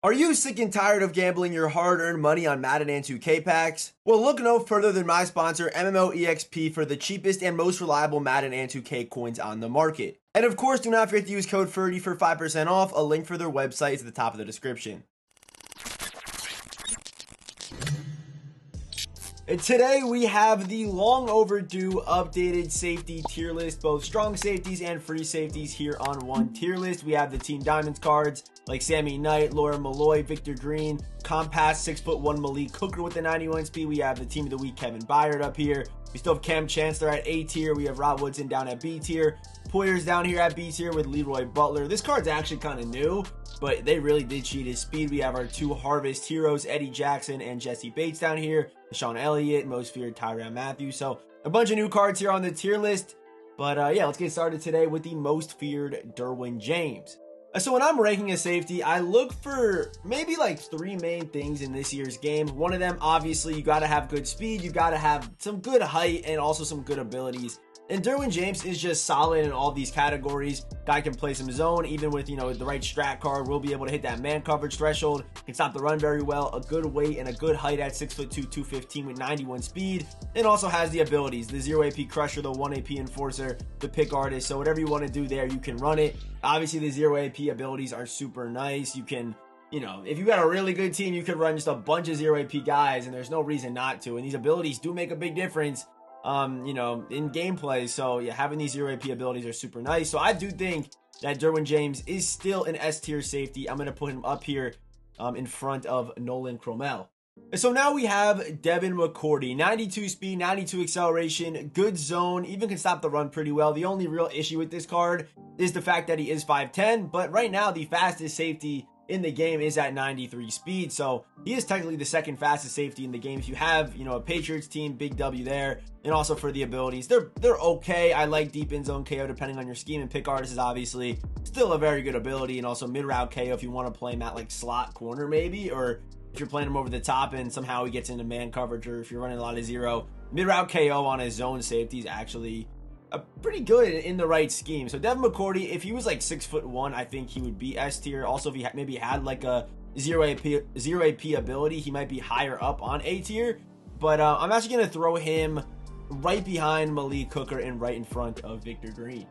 Are you sick and tired of gambling your hard-earned money on Madden and 2K packs? Well, look no further than my sponsor, MMOEXP, for the cheapest and most reliable Madden and 2K coins on the market. And of course, do not forget to use code Ferdy for 5% off. A link for their website is at the top of the description. And today we have the long overdue updated safety tier list, both strong safeties and free safeties here on one tier list. We have the Team Diamonds cards like Sammy Knight, Laura Malloy, Victor Green, Compass, 6'1" Malik Hooker with the 91 speed. We have the Team of the Week Kevin Byard up here. We still have Cam Chancellor at A tier. We have Rod Woodson down at B tier. Poyer's down here at B tier with Leroy Butler. This card's actually kind of new, but they really did cheat his speed. We have our two Harvest heroes, Eddie Jackson and Jesse Bates down here. Sean Elliott, Most Feared Tyrann Matthew. So a bunch of new cards here on the tier list. But yeah, let's get started today with the Most Feared Derwin James. So when I'm ranking a safety, I look for maybe like three main things in this year's game. One of them, obviously, you got to have good speed, you got to have some good height, and also some good abilities. And Derwin James is just solid in all these categories. Guy can play some zone, even with, the right strat card. Will be able to hit that man coverage threshold. Can stop the run very well. A good weight and a good height at 6'2", 215 with 91 speed. And also has the abilities. The 0 AP Crusher, the 1 AP Enforcer, the Pick Artist. So whatever you want to do there, you can run it. Obviously, the 0 AP abilities are super nice. You can, if you got a really good team, you could run just a bunch of 0 AP guys, and there's no reason not to. And these abilities do make a big difference in gameplay. So yeah, having these 0 AP abilities are super nice. So I do think that Derwin James is still an S tier safety. I'm going to put him up here in front of Nolan Cromell. So now we have Devin McCourty, 92 speed, 92 acceleration, good zone, even can stop the run pretty well. The only real issue with this card is the fact that he is 5'10", but right now the fastest safety in the game is at 93 speed. So he is technically the second fastest safety in the game. If you have, a Patriots team, big W there. And also for the abilities, they're okay. I like deep in zone KO depending on your scheme, and Pick Artist is obviously still a very good ability, and also mid route KO if you want to play him at like slot corner maybe, or if you're playing him over the top and somehow he gets into man coverage, or if you're running a lot of zero, mid route KO on his zone safety is actually pretty good in the right scheme. So Devin McCourty, if he was like 6'1", I think he would be S tier. Also, if he maybe had like a 0 AP ability, he might be higher up on A tier. But I'm actually going to throw him right behind Malik Hooker and right in front of Victor Green.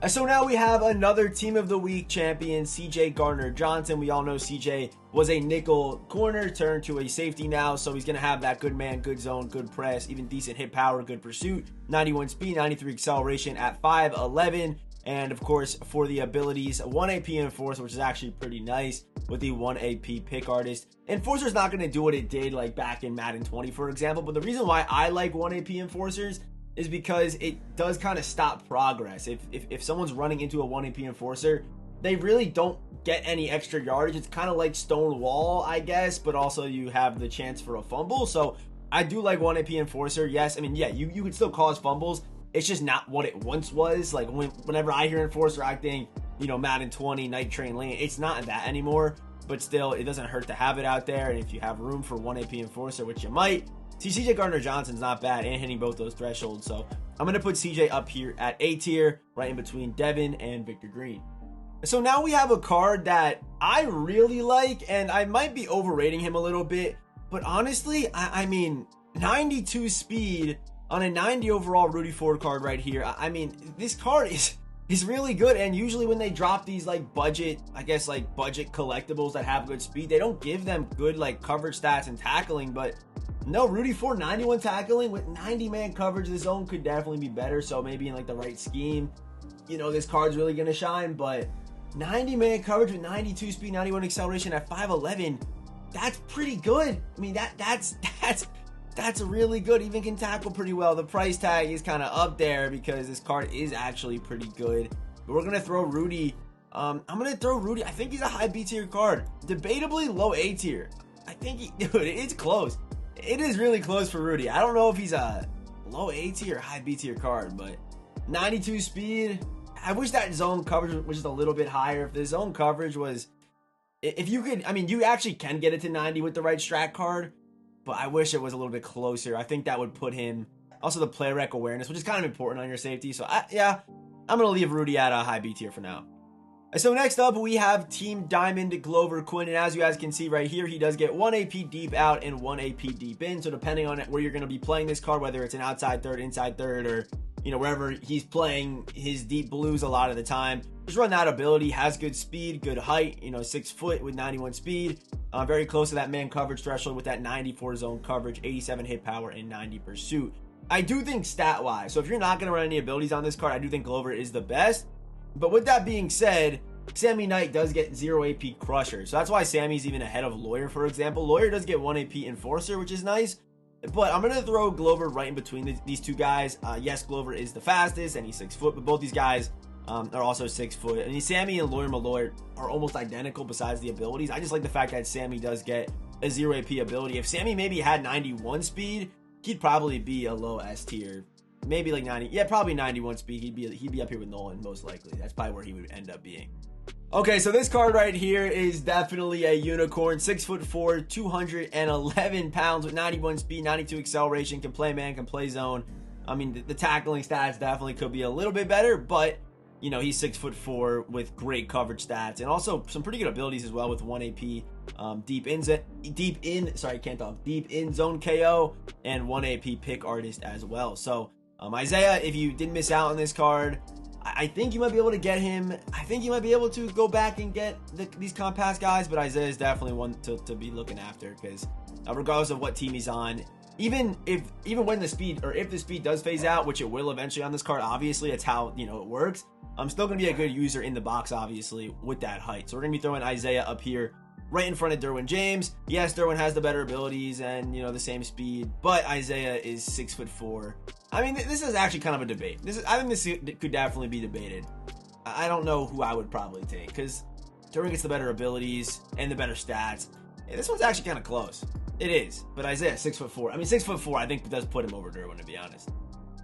So now we have another Team of the Week champion, CJ Garner Johnson. We all know CJ was a nickel corner turned to a safety now, so he's going to have that good man, good zone, good press, even decent hit power, good pursuit, 91 speed, 93 acceleration at 5'11", and of course for the abilities, 1 AP Enforcer, which is actually pretty nice with the 1 AP Pick Artist. Enforcer's not going to do what it did like back in Madden 20, for example, but the reason why I like 1 AP Enforcers is because it does kind of stop progress. If someone's running into a 1 AP Enforcer, they really don't get any extra yardage. It's kind of like Stone Wall, I guess, but also you have the chance for a fumble. So I do like 1 AP Enforcer. Yes, I mean, yeah, you could still cause fumbles. It's just not what it once was. Like whenever I hear Enforcer, I think, Madden 20, Night Train Lane. It's not that anymore, but still, it doesn't hurt to have it out there. And if you have room for 1 AP Enforcer, which you might, see, CJ Garner Johnson's not bad and hitting both those thresholds. So I'm going to put CJ up here at A tier, right in between Devin and Victor Green. So now we have a card that I really like, and I might be overrating him a little bit. But honestly, I mean, 92 speed on a 90 overall Rudy Ford card right here. I mean, this card is really good. And usually when they drop these like budget collectibles that have good speed, they don't give them good like coverage stats and tackling. But no, Rudy Ford 91 tackling with 90 man coverage. The zone could definitely be better. So maybe in like the right scheme, this card's really going to shine. But 90 man coverage with 92 speed, 91 acceleration at 5'11", that's pretty good. I mean, that's really good. Even can tackle pretty well. The price tag is kind of up there because this card is actually pretty good. But we're going to throw Rudy. I'm going to throw Rudy. I think he's a high B tier card. Debatably low A tier. I think dude, it's close. It is really close for Rudy. I don't know if he's a low A tier or high B tier card, but 92 speed. I wish that zone coverage was just a little bit higher. If the zone coverage was, if you could, I mean, you actually can get it to 90 with the right strat card, but I wish it was a little bit closer. I think that would put him, also the play rec awareness, which is kind of important on your safety. So I'm going to leave Rudy at a high B tier for now. So next up, we have Team Diamond Glover Quinn, and as you guys can see right here, he does get 1 AP deep out and 1 AP deep in. So depending on where you're going to be playing this card, whether it's an outside third, inside third, or wherever he's playing his deep blues a lot of the time, just run that ability. Has good speed, good height, 6 foot with 91 speed, very close to that man coverage threshold with that 94 zone coverage, 87 hit power, and 90 pursuit. I do think stat wise, so if you're not going to run any abilities on this card, I do think Glover is the best. But with that being said, Sammy Knight does get 0 AP Crusher. So that's why Sammy's even ahead of Lawyer, for example. Lawyer does get 1 AP Enforcer, which is nice. But I'm going to throw Glover right in between these two guys. Yes, Glover is the fastest, and he's 6 foot. But both these guys are also 6 foot. I mean, Sammy and Lawyer Malloy are almost identical besides the abilities. I just like the fact that Sammy does get a 0 AP ability. If Sammy maybe had 91 speed, he'd probably be a low S tier. Maybe like 90. Yeah, probably 91 speed. He'd be up here with Nolan, most likely. That's probably where he would end up being. Okay, so this card right here is definitely a unicorn. 6'4", 211 pounds with 91 speed, 92 acceleration, can play man, can play zone. I mean, the tackling stats definitely could be a little bit better, but he's 6'4" with great coverage stats and also some pretty good abilities as well with 1 AP deep in zone KO and 1 AP pick artist as well. So Isaiah, if you didn't miss out on this card, I think you might be able to get him. I think you might be able to go back and get these compass guys, but Isaiah is definitely one to be looking after because regardless of what team he's on, even when the speed or if the speed does phase out, which it will eventually on this card, obviously it's how it works. I'm still going to be a good user in the box, obviously, with that height. So we're going to be throwing Isaiah up here right in front of Derwin James. Yes, Derwin has the better abilities and the same speed, but Isaiah is 6'4". I mean, this is actually kind of a debate. I think this could definitely be debated. I don't know who I would probably take because Derwin gets the better abilities and the better stats. Yeah, this one's actually kind of close. It is, but Isaiah 6'4". I mean, 6'4", I think does put him over Derwin, to be honest.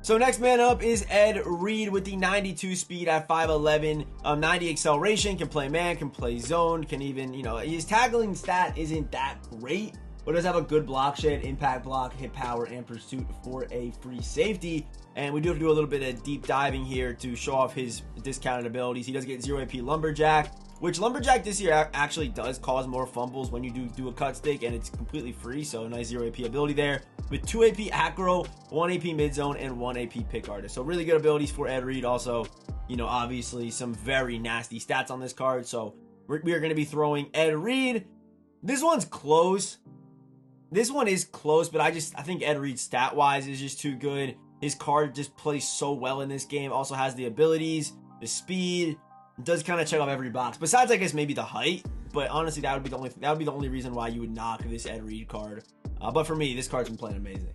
So next man up is Ed Reed with the 92 speed at 5'11", 90 acceleration, can play man, can play zone, can even, his tackling stat isn't that great, but does have a good block shed, impact block, hit power, and pursuit for a free safety. And we do have to do a little bit of deep diving here to show off his discounted abilities. He does get 0 AP Lumberjack, which Lumberjack this year actually does cause more fumbles when you do a cut stick, and it's completely free, so a nice 0 AP ability there. With 2 AP Acro, 1 AP Mid Zone, and 1 AP Pick Artist. So really good abilities for Ed Reed. Also, obviously some very nasty stats on this card. So we are going to be throwing Ed Reed. This one's close. This one is close, but I think Ed Reed stat-wise is just too good. His card just plays so well in this game. Also has the abilities, the speed, does kind of check off every box. Besides, I guess maybe the height, but honestly, that would be the only reason why you would knock this Ed Reed card. But for me, this card's been playing amazing.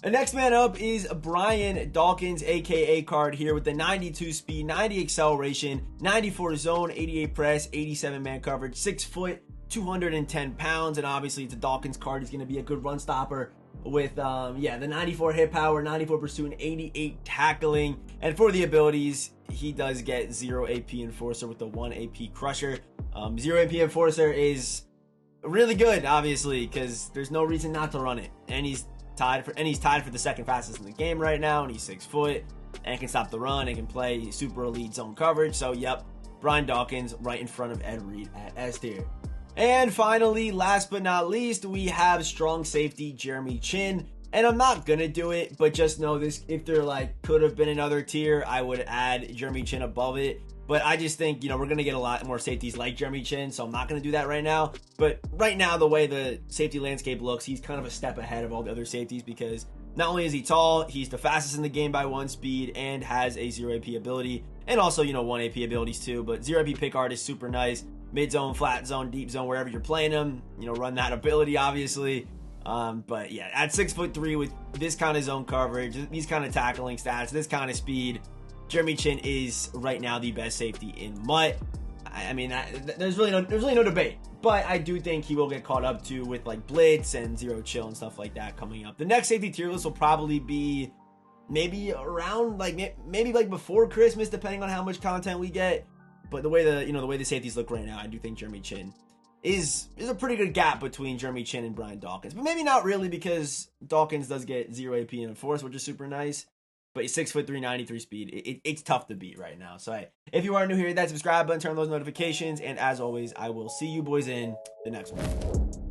The next man up is Brian Dawkins, aka card here with the 92 speed, 90 acceleration, 94 zone, 88 press, 87 man coverage, 6 foot. 210 pounds, and obviously it's a Dawkins card. He's going to be a good run stopper with the 94 hit power, 94 pursuit, and 88 tackling. And for the abilities, he does get 0 AP Enforcer with the 1 AP Crusher. 0 AP Enforcer is really good, obviously, because there's no reason not to run it. And he's tied for the second fastest in the game right now, and he's 6 foot and can stop the run and can play super elite zone coverage. So yep, Brian Dawkins right in front of Ed Reed at S tier. And finally, last but not least, we have strong safety Jeremy Chin. And I'm not gonna do it, but just know this, if there could have been another tier, I would add Jeremy Chin above it. But I just think, we're gonna get a lot more safeties like Jeremy Chin, so I'm not gonna do that right now. But right now, the way the safety landscape looks, he's kind of a step ahead of all the other safeties because not only is he tall, he's the fastest in the game by 1 speed and has a 0 AP ability. And also, 1 AP abilities too, but 0 AP pick art is super nice. Mid zone, flat zone, deep zone, wherever you're playing him, run that ability, obviously. But yeah, at 6'3" with this kind of zone coverage, these kind of tackling stats, this kind of speed, Jeremy Chin is right now the best safety in MUT. I mean, there's really no debate. But I do think he will get caught up to with blitz and zero chill and stuff like that coming up. The next safety tier list will probably be maybe around maybe before Christmas, depending on how much content we get. But the way the safeties look right now, I do think Jeremy Chin is a pretty good gap between Jeremy Chin and Brian Dawkins. But maybe not really, because Dawkins does get 0 AP and Enforce, which is super nice. but 6'3", 93 speed. It's tough to beat right now. So, hey, if you are new here, hit that subscribe button, turn on those notifications. And as always, I will see you boys in the next one.